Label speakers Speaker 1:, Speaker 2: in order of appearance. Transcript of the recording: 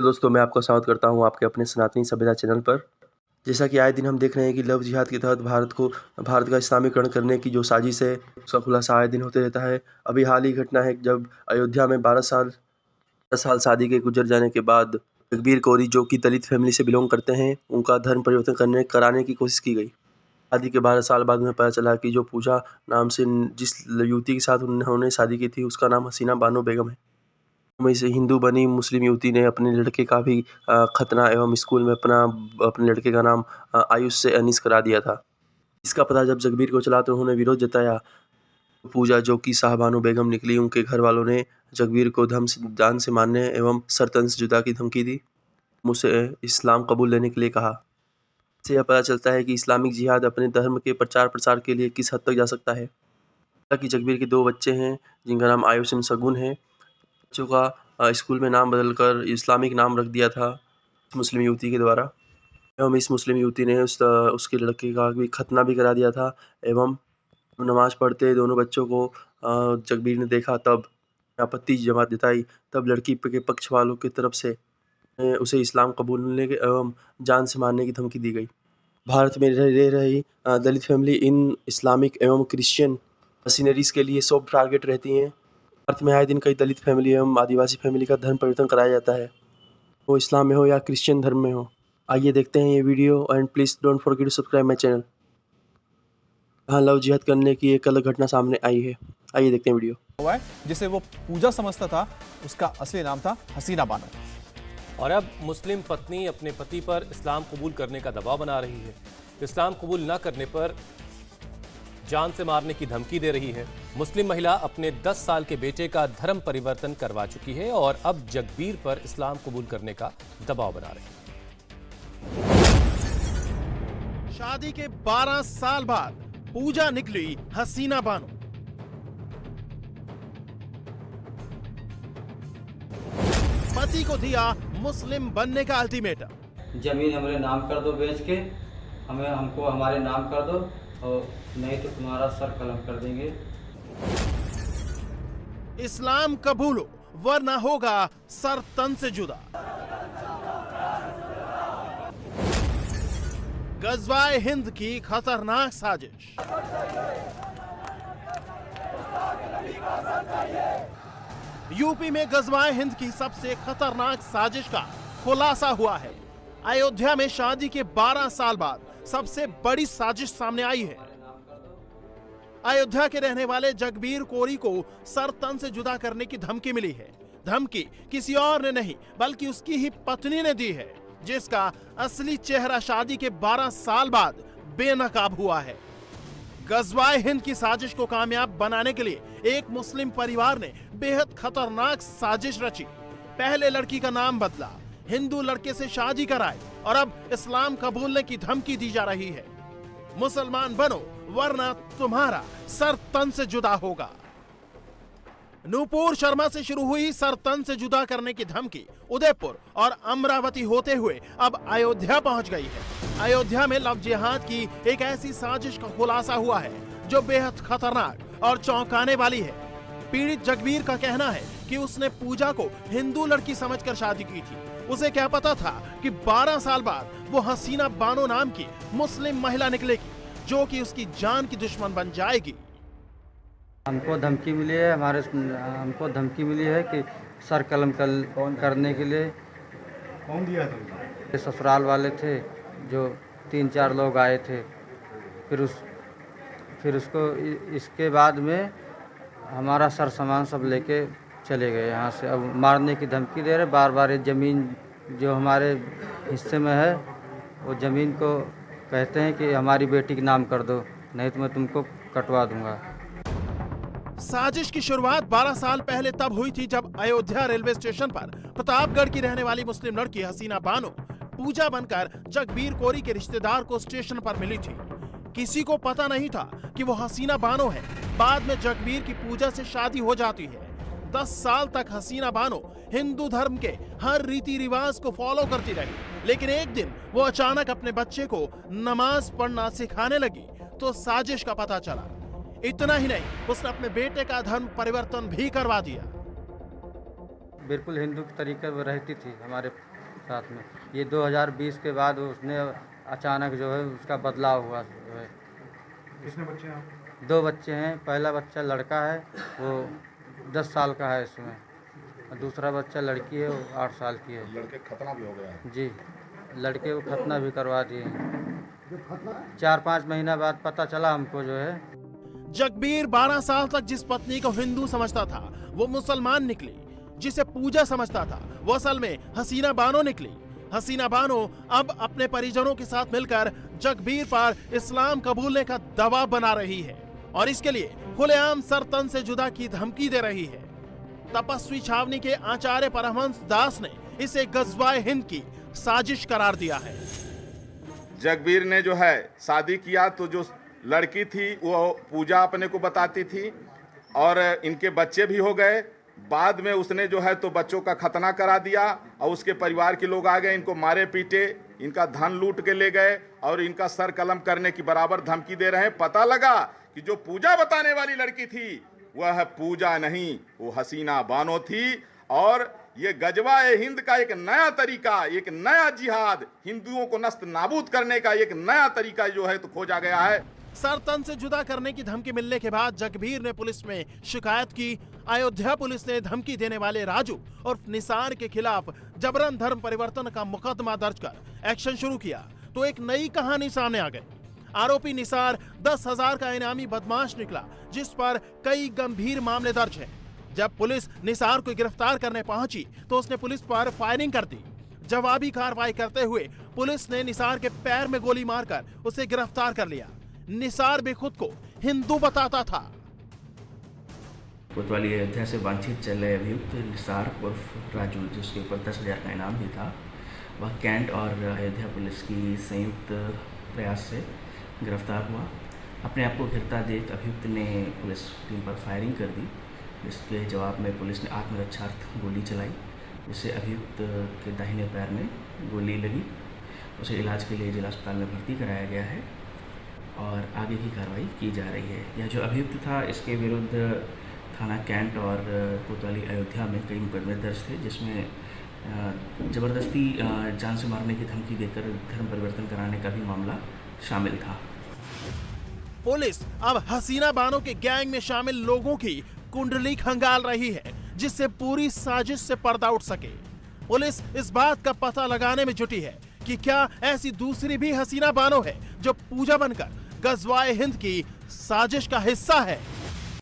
Speaker 1: दोस्तों, मैं आपका स्वागत करता हूँ आपके अपने सनातनी सभ्यता चैनल पर। जैसा कि आए दिन हम देख रहे हैं कि लव जिहाद के तहत भारत का इस्लामीकरण करने की जो साजिश है, उसका खुलासा आए दिन होते रहता है। अभी हाल ही घटना है जब अयोध्या में 10 साल शादी के गुजर जाने के बाद जगबीर कौरी, जो कि दलित फैमिली से बिलोंग करते हैं, उनका धर्म परिवर्तन कराने की कोशिश की गई। शादी के 12 साल बाद उन्हें पता चला कि जो पूजा नाम से जिस युवती के साथ उन्होंने शादी की थी, उसका नाम हसीना बानो बेगम है। में से हिंदू बनी मुस्लिम युवती ने अपने लड़के का भी खतना एवं स्कूल में अपने लड़के का नाम आयुष से अनीस करा दिया था। इसका पता जब जगबीर को चला तो उन्होंने विरोध जताया। पूजा, जो कि शाहबानो बेगम निकली, उनके घर वालों ने जगबीर को जान से मारने एवं सरतन से जुदा की धमकी दी। मुझसे इस्लाम कबूल लेने के लिए कहा। इससे यह पता चलता है कि इस्लामिक जिहाद अपने धर्म के प्रचार प्रसार के लिए किस हद तक जा सकता है। कि जगबीर के 2 बच्चे हैं जिनका नाम आयुष एवं शगुन है। बच्चों का स्कूल में नाम बदलकर इस्लामिक नाम रख दिया था मुस्लिम युवती के द्वारा, एवं इस मुस्लिम युवती ने उसके लड़के का भी खतना भी करा दिया था। एवं नमाज पढ़ते दोनों बच्चों को जगबीर ने देखा, तब आपत्ति जताई। तब लड़की के पक्ष वालों की तरफ से उसे इस्लाम कबूलने के एवं जान से मारने की धमकी दी गई। भारत में रह रही दलित फैमिली इन इस्लामिक एवं क्रिश्चियन मशीनरीज के लिए सॉफ्ट टारगेट रहती हैं। भारत में आए दिन कई दलित फैमिली एवं आदिवासी फैमिली का धर्म परिवर्तन कराया जाता है, वो इस्लाम में हो या क्रिश्चियन धर्म में हो। आइए देखते हैं ये video and please don't forget to subscribe my channel. हाँ, लव जिहाद करने की एक अलग घटना सामने आई है। आइए देखते हैं वीडियो।
Speaker 2: हुआ है जिसे वो पूजा समझता था, उसका असली नाम था हसीना बानो।
Speaker 3: और अब मुस्लिम पत्नी अपने पति पर इस्लाम कबूल करने का दबाव बना रही है। इस्लाम कबूल न करने पर जान से मारने की धमकी दे रही है। मुस्लिम महिला अपने 10 साल के बेटे का धर्म परिवर्तन करवा चुकी है और अब जगबीर पर इस्लाम कबूल करने का दबाव बना रही है।
Speaker 4: शादी के 12 साल बाद पूजा निकली हसीना बानो। पति को दिया मुस्लिम बनने का अल्टीमेटम।
Speaker 5: जमीन हमारे नाम कर दो, बेच के हमको हमारे नाम कर दो, और नहीं तो तुम्हारा सर कलम कर देंगे।
Speaker 4: इस्लाम कबूलो वरना होगा सर तन से जुदा। गजवाए हिंद की खतरनाक साजिश। यूपी में गजवाए हिंद की सबसे खतरनाक साजिश का खुलासा हुआ है। अयोध्या में शादी के 12 साल बाद सबसे बड़ी साजिश सामने आई है। अयोध्या के रहने वाले जगबीर कौरी को सर तन से जुदा करने की धमकी मिली है। धमकी किसी और ने नहीं बल्कि उसकी ही पत्नी ने दी है, जिसका असली चेहरा शादी के 12 साल बाद बेनकाब हुआ है। गजवाए हिंद की साजिश को कामयाब बनाने के लिए एक मुस्लिम परिवार ने बेहद खतरनाक साजिश रची। पहले लड़की का नाम बदला, हिंदू लड़के से शादी कराई और अब इस्लाम कबूलने की धमकी दी जा रही है। मुसलमान बनो वरना तुम्हारा सर तन से जुदा होगा। नूपुर शर्मा से शुरू हुई सर तन से जुदा करने की धमकी उदयपुर और अमरावती होते हुए अब अयोध्या पहुंच गई है। अयोध्या में लव जिहाद की एक ऐसी साजिश का खुलासा हुआ है जो बेहद खतरनाक और चौंकाने वाली है। पीड़ित जगबीर का कहना है कि उसने पूजा को हिंदू लड़की समझकर शादी की थी। उसे क्या पता था कि 12 साल बाद वो हसीना बानो नाम की मुस्लिम महिला निकलेगी, जो कि उसकी जान की दुश्मन बन जाएगी।
Speaker 5: हमको धमकी मिली है, हमको धमकी मिली है कि सर कलम करने के लिए।
Speaker 6: कौन दिया था?
Speaker 5: ससुराल वाले थे, जो 3-4 लोग आए थे। फिर उसको इसके बाद में हमारा सर सामान सब लेके चले गए यहाँ से। अब मारने की धमकी दे रहे बार बार। ये ज़मीन जो हमारे हिस्से में है, वो ज़मीन को कहते हैं कि हमारी बेटी के नाम कर दो, नहीं तो मैं तुमको कटवा दूंगा।
Speaker 4: साजिश की शुरुआत 12 साल पहले तब हुई थी जब अयोध्या रेलवे स्टेशन पर प्रतापगढ़ की रहने वाली मुस्लिम लड़की हसीना बानो पूजा बनकर जगबीर कौरी के रिश्तेदार को स्टेशन पर मिली थी। किसी को पता नहीं था कि वो हसीना बानो है। बाद में जगबीर की पूजा से शादी हो जाती है। 10 साल तक हसीना बानो हिंदू धर्म के हर रीति रिवाज को फॉलो करती रही, लेकिन एक दिन वो अचानक अपने बच्चे को नमाज पढ़ना सिखाने लगी तो साजिश का पता चला। इतना ही नहीं, उसने अपने बेटे का धर्म परिवर्तन भी करवा दिया।
Speaker 5: बिल्कुल हिंदू के तरीके में रहती थी, हमारे साथ में। ये 2020 के बाद उसने अचानक जो है उसका बदलाव हुआ जो है।
Speaker 6: कितने बच्चे हैं आप?
Speaker 5: 2 बच्चे हैं। पहला बच्चा लड़का है, वो 10 साल का है इसमें, और दूसरा बच्चा लड़की है, वो 8 साल की है।
Speaker 6: लड़के खतना भी हो गया है?
Speaker 5: जी, लड़के को खतना भी करवा दिए हैं। 4-5 महीना बाद पता चला हमको जो है।
Speaker 4: जगबीर 12 साल तक जिस पत्नी को हिंदू समझता था वो मुसलमान निकली। जिसे पूजा समझता था वो असल में हसीना बानो निकली। हसीना बानो अब अपने परिजनों के साथ मिलकर जगबीर पर इस्लाम कबूलने का दबाव बना रही है और इसके लिए खुलेआम सर तन से जुदा की धमकी दे रही है। तपस्वी छावनी के आचार्य परमहंस दास ने इसे गज़वाए हिंद की साजिश करार दिया है।
Speaker 7: जगबीर ने जो है शादी किया तो जो लड़की थी वो पूजा अपने को बताती थी और इनके बच्चे भी हो गए। बाद में उसने जो है तो बच्चों का खतना करा दिया और उसके परिवार के लोग आ गए, इनको मारे पीटे, इनका धन लूट के ले गए और इनका सर कलम करने की बराबर धमकी दे रहे हैं। पता लगा कि जो पूजा बताने वाली लड़की थी वह पूजा नहीं, वो हसीना बानो थी। और ये गजवा-ए हिंद का एक नया तरीका, एक नया जिहाद, हिंदुओं को नस्त नाबूद करने का एक नया तरीका जो है तो खोजा गया है।
Speaker 4: सर तन से जुदा करने की धमकी मिलने के बाद जगबीर ने पुलिस में शिकायत की। अयोध्या पुलिस ने धमकी देने वाले राजू और निसार के खिलाफ जबरन धर्म परिवर्तन का मुकदमा दर्ज कर एक्शन शुरू किया तो एक नई कहानी सामने आ गई। आरोपी निसार 10,000 का इनामी बदमाश निकला जिस पर कई गंभीर मामले दर्ज हैं। जब पुलिस निसार को गिरफ्तार करने पहुंची तो उसने पुलिस पर फायरिंग कर दी। जवाबी कार्रवाई करते हुए पुलिस ने निसार के पैर में गोली मारकर उसे गिरफ्तार कर लिया। निसार भी खुद को हिंदू बताता था।
Speaker 8: कोतवाली अयोध्या से वांछित चल रहे अभियुक्त निसार उर्फ राजू, जिसके ऊपर 10,000 का इनाम भी था, वह कैंट और अयोध्या पुलिस की संयुक्त प्रयास से गिरफ्तार हुआ। अपने आप को घिरता देख अभियुक्त ने पुलिस टीम पर फायरिंग कर दी, जिसके जवाब में पुलिस ने आत्मरक्षार्थ गोली चलाई, जिससे अभियुक्त के दाहिने पैर में गोली लगी। उसे इलाज के लिए जिला अस्पताल में भर्ती कराया गया है और आगे की कार्रवाई की जा रही है। यह जो अभियुक्त था, इसके विरुद्ध थाना कैंट और कोतवाली अयोध्या में कई मुकदमे दर्ज थे, जिसमें ज़बरदस्ती जान से मारने की धमकी देकर धर्म परिवर्तन कराने का भी मामला शामिल था।
Speaker 4: पुलिस अब हसीना बानो के गैंग में शामिल लोगों की कुंडली खंगाल रही है जिससे पूरी साजिश से पर्दा उठ सके। पुलिस इस बात का पता लगाने में जुटी है कि क्या ऐसी दूसरी भी हसीना बानो है जो पूजा बनकर गज़वाए हिंद की साजिश का हिस्सा है।